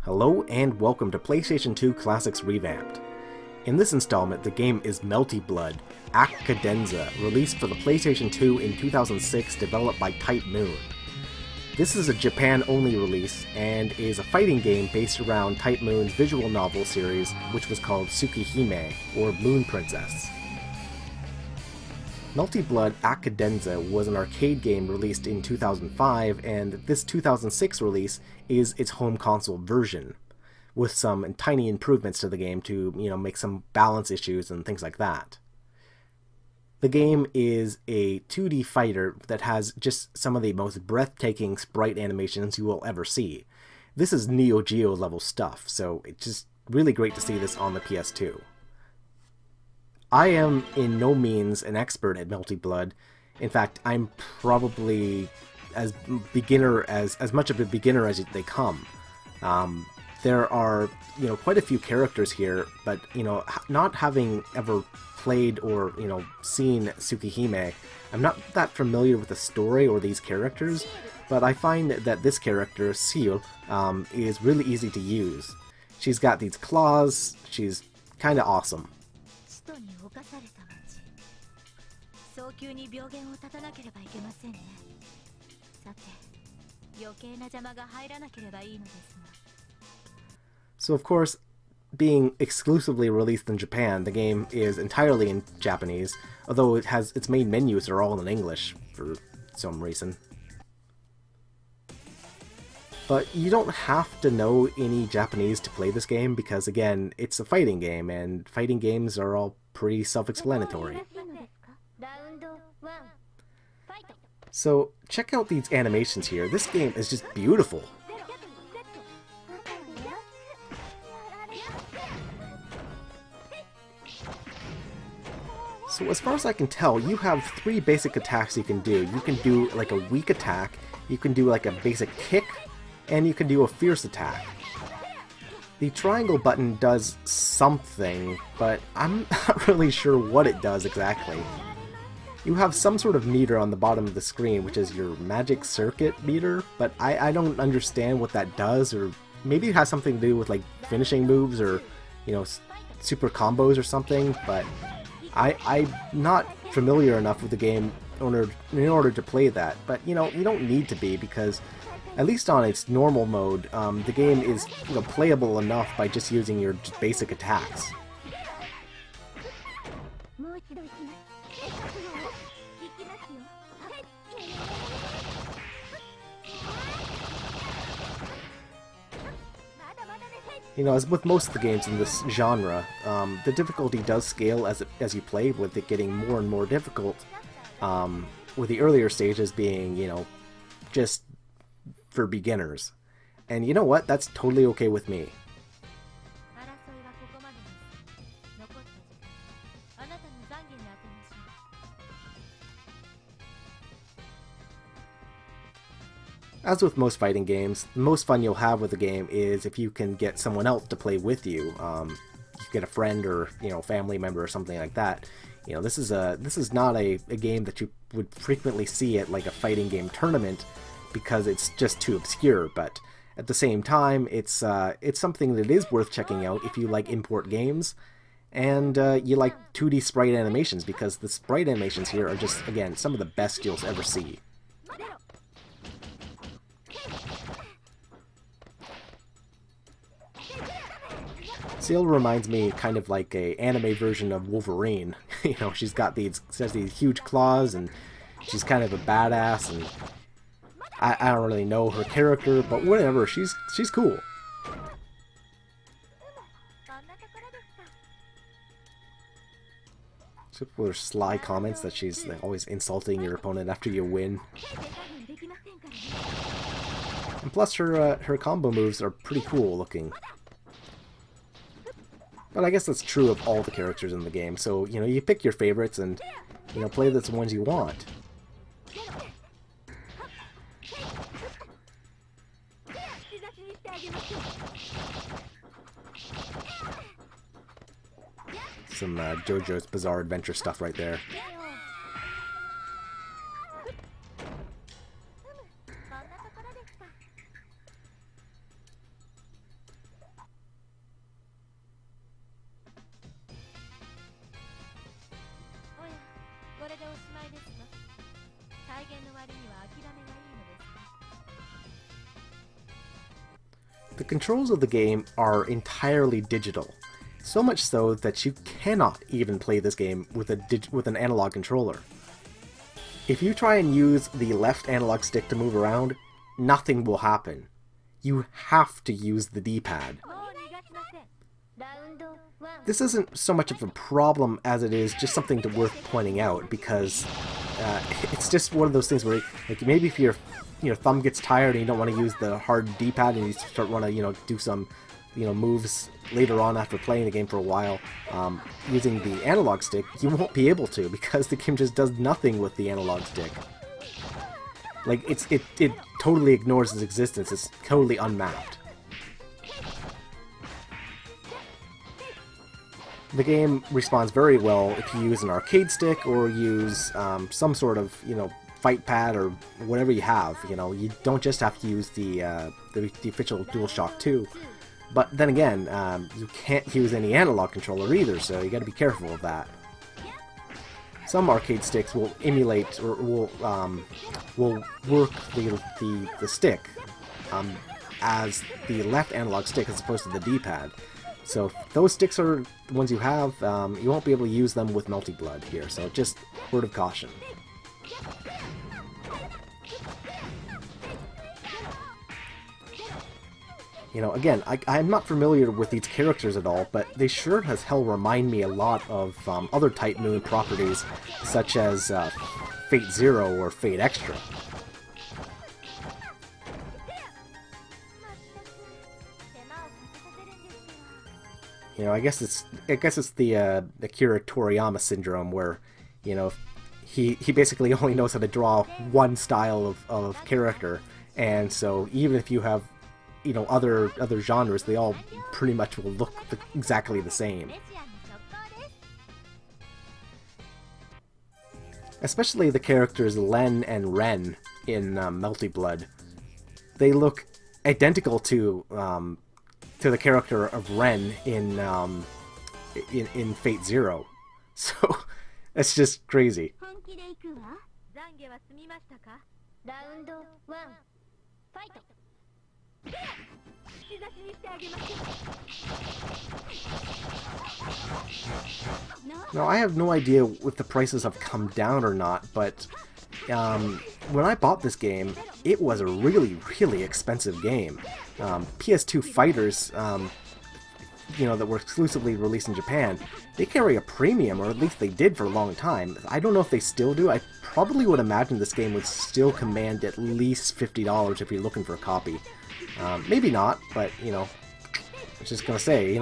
Hello and welcome to PlayStation 2 Classics Revamped. In this installment, the game is Melty Blood, Cadenza, released for the PlayStation 2 in 2006, developed by Type Moon. This is a Japan-only release, and is a fighting game based around Type Moon's visual novel series, which was called Tsukihime, or Moon Princess. Melty Blood Cadenza was an arcade game released in 2005, and this 2006 release is its home console version, with some tiny improvements to the game to, make some balance issues and things like that. The game is a 2D fighter that has just some of the most breathtaking sprite animations you will ever see. This is Neo Geo level stuff, so it's just really great to see this on the PS2. I am in no means an expert at Melty Blood. In fact, I'm probably as much of a beginner as they come. There are, quite a few characters here, but, not having ever played or, seen Tsukihime, I'm not that familiar with the story or these characters, but I find that this character, Seal, is really easy to use. She's got these claws, she's kinda awesome. So of course, being exclusively released in Japan, the game is entirely in Japanese, although it has its main menus are all in English for some reason. But you don't have to know any Japanese to play this game because, again, it's a fighting game, and fighting games are all pretty self-explanatory. So, check out these animations here. This game is just beautiful. So as far as I can tell, you have three basic attacks you can do. You can do like a weak attack, you can do like a basic kick, and you can do a fierce attack. The triangle button does something, but I'm not really sure what it does exactly. You have some sort of meter on the bottom of the screen, which is your magic circuit meter, but I don't understand what that does, or maybe it has something to do with like finishing moves or, super combos or something, but I'm not familiar enough with the game in order to play that. But, you don't need to be, because at least on its normal mode, the game is playable enough by just using your basic attacks. As with most of the games in this genre, the difficulty does scale as you play, with it getting more and more difficult, with the earlier stages being, just for beginners. And you know what? That's totally okay with me. As with most fighting games, the most fun you'll have with the game is if you can get someone else to play with you. You get a friend or family member or something like that. This is not a game that you would frequently see at like a fighting game tournament, because it's just too obscure. But at the same time, it's something that is worth checking out if you like import games and you like 2D sprite animations, because the sprite animations here are just, again, some of the best you'll ever see. Seal reminds me kind of like a anime version of Wolverine. She's got these huge claws, and she's kind of a badass, and I don't really know her character, but whatever, she's cool. Except for her sly comments that she's always insulting your opponent after you win. And plus her combo moves are pretty cool looking. But I guess that's true of all the characters in the game, so, you pick your favorites and, play the ones you want. Some JoJo's Bizarre Adventure stuff right there. The controls of the game are entirely digital, so much so that you cannot even play this game with an analog controller. If you try and use the left analog stick to move around, nothing will happen. You have to use the D-pad. This isn't so much of a problem as it is just something worth pointing out, because it's just one of those things where, like, maybe if your thumb gets tired and you don't want to use the hard D-pad and you want to do some moves later on after playing the game for a while, using the analog stick, you won't be able to, because the game just does nothing with the analog stick. Like, it totally ignores its existence. It's totally unmapped. The game responds very well if you use an arcade stick or use some sort of, fight pad or whatever you have. You don't just have to use the official DualShock 2. But then again, you can't use any analog controller either, so you gotta be careful of that. Some arcade sticks will emulate or will work the stick as the left analog stick as opposed to the D-pad. So if those sticks are the ones you have, you won't be able to use them with Melty Blood here, so just word of caution. Again, I'm not familiar with these characters at all, but they sure as hell remind me a lot of other Type Moon properties, such as Fate Zero or Fate Extra. I guess it's the Akira Toriyama syndrome, where he basically only knows how to draw one style of character, and so even if you have other genres, they all pretty much will look exactly the same. Especially the characters Len and Ren in Melty Blood. They look identical to the character of Ren in Fate Zero. So it's just crazy. Now, I have no idea if the prices have come down or not, but when I bought this game, it was a really, really expensive game. PS2 fighters, that were exclusively released in Japan, they carry a premium, or at least they did for a long time. I don't know if they still do. I probably would imagine this game would still command at least $50 if you're looking for a copy. Maybe not, but, I was just gonna say,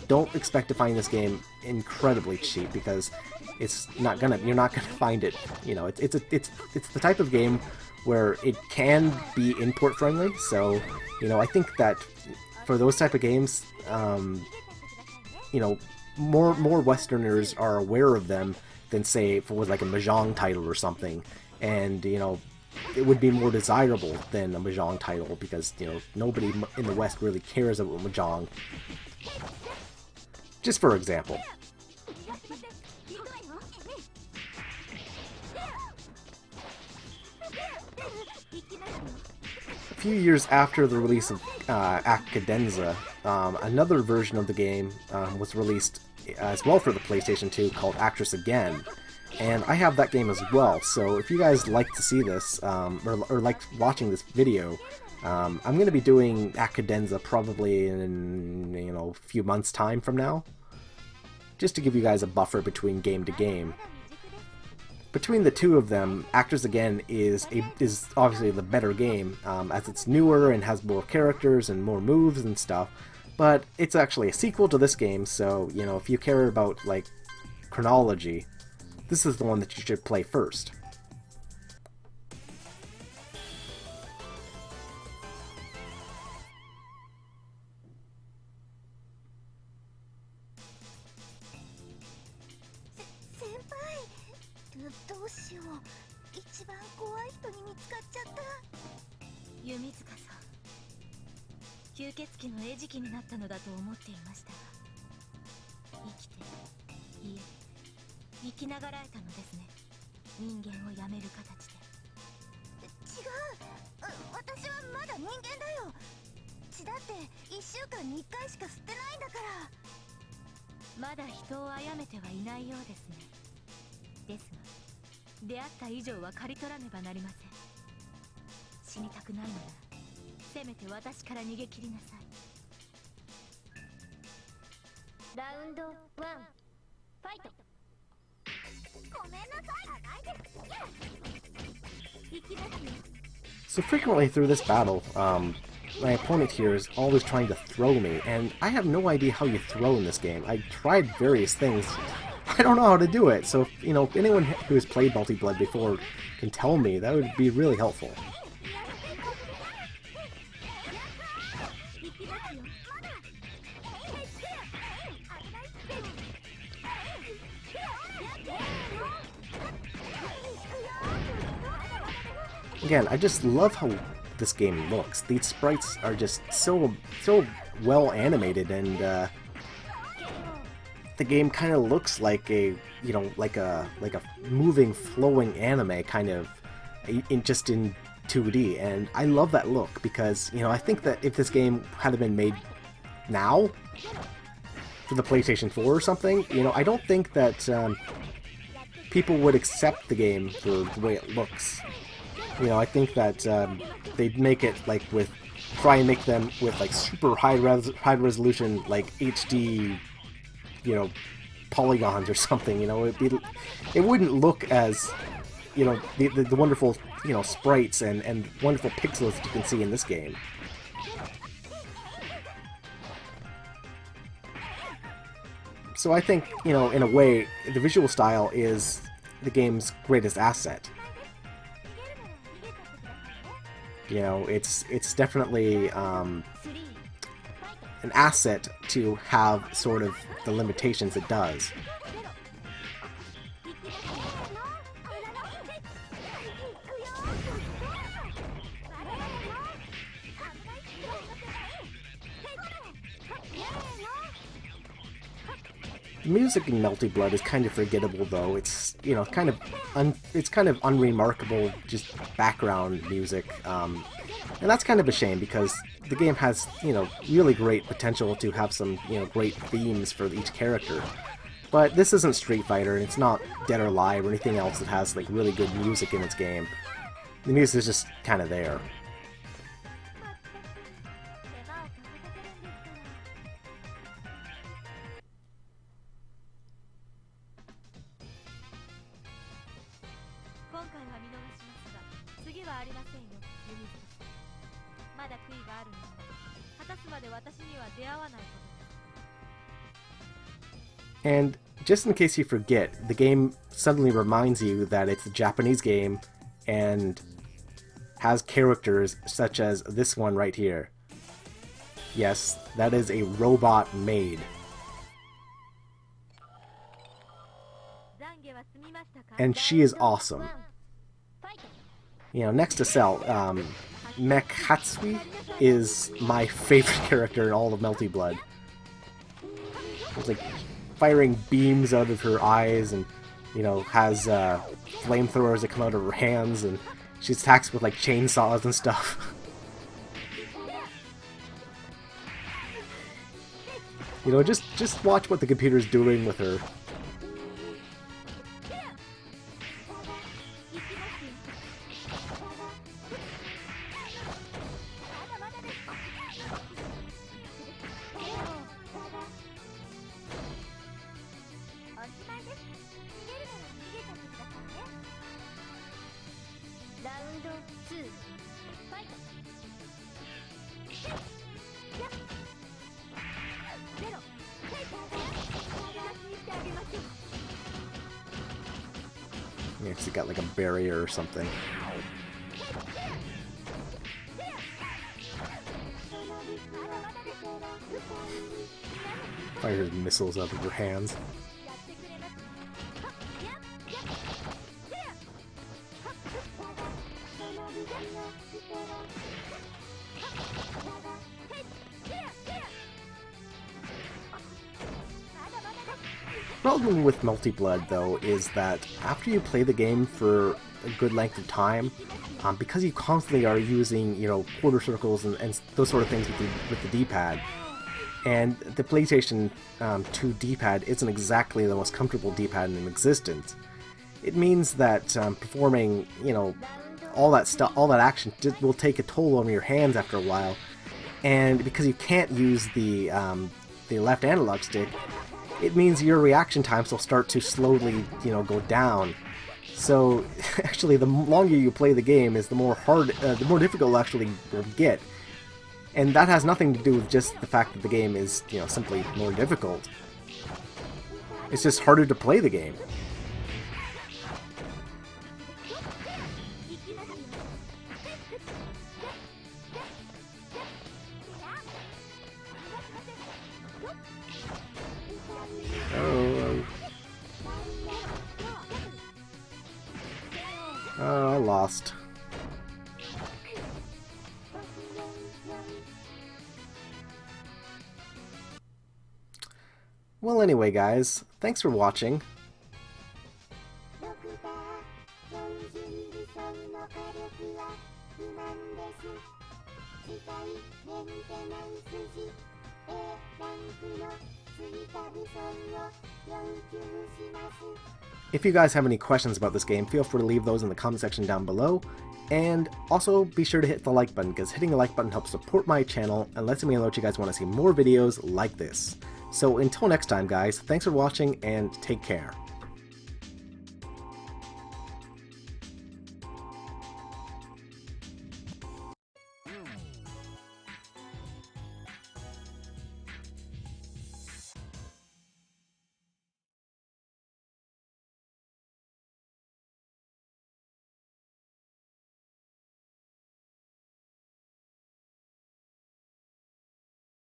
don't expect to find this game incredibly cheap, because you're not gonna find it. It's the type of game where it can be import friendly, so, I think that for those type of games, more Westerners are aware of them than, say, if it was like a Mahjong title or something, and, it would be more desirable than a Mahjong title, because, nobody in the West really cares about Mahjong. Just for example. A few years after the release of Cadenza, another version of the game was released as well for the PlayStation 2 called Actress Again. And I have that game as well, so if you guys like to see this, or like watching this video, I'm going to be doing Cadenza probably in, a few months' time from now, just to give you guys a buffer between game to game. Between the two of them, Actors Again is obviously the better game, as it's newer and has more characters and more moves and stuff, but it's actually a sequel to this game, so, if you care about, like, chronology, this is the one that you should play first. まだ人を殺めてはいないようですね。ですが、出会った以上は刈り取らねばなりません。死にたくないのなら、せめて私から逃げ切りなさい。ラウンド1、ファイト。ごめんなさい。So frequently through this battle, my opponent here is always trying to throw me, and I have no idea how you throw in this game. I tried various things. I don't know how to do it, so if, you know, if anyone who has played Melty Blood before can tell me, that would be really helpful. Again, I just love how this game looks. These sprites are just so well animated, and the game kind of looks like a, you know, like a moving, flowing anime kind of just in 2D, and I love that look because, you know, I think that if this game had been made now for the PlayStation 4 or something, you know, I don't think that people would accept the game for the way it looks. You know, I think that they'd make it like try and make them with like super high resolution, like HD, you know, polygons or something. You know, it wouldn't look as, you know, the wonderful, you know, sprites and wonderful pixels that you can see in this game. So I think, you know, in a way, the visual style is the game's greatest asset. You know, it's definitely an asset to have sort of the limitations it does. The music in Melty Blood is kind of forgettable, though. It's, you know, kind of unremarkable, just background music, and that's kind of a shame because the game has, you know, really great potential to have some, you know, great themes for each character. But this isn't Street Fighter, and it's not Dead or Alive or anything else that has like really good music in its game. The music is just kind of there. And just in case you forget, the game suddenly reminds you that it's a Japanese game and has characters such as this one right here. Yes, that is a robot maid. And she is awesome. You know, next to Cell, Mech Hatsui is my favorite character in all of Melty Blood. It's like firing beams out of her eyes, and, you know, has flamethrowers that come out of her hands, and she attacks with like chainsaws and stuff. You know, just watch what the computer's doing with her. Yeah, 'cause he got like a barrier or something. Fires missiles out of your hands. The problem with Melty Blood, though, is that after you play the game for a good length of time, because you constantly are using, you know, quarter circles and those sort of things with the D-pad, and the PlayStation 2 D-pad isn't exactly the most comfortable D-pad in existence. It means that performing, you know, all that stuff, all that action will take a toll on your hands after a while, and because you can't use the left analog stick, it means your reaction times will start to slowly, you know, go down. So actually, the longer you play the game, is the more difficult it'll actually get, and that has nothing to do with just the fact that the game is, you know, simply more difficult. It's just harder to play the game. Oh, I lost. Well, anyway, guys, thanks for watching. If you guys have any questions about this game, feel free to leave those in the comment section down below, and also be sure to hit the like button, because hitting the like button helps support my channel and lets me know that you guys want to see more videos like this. So until next time, guys, thanks for watching and take care.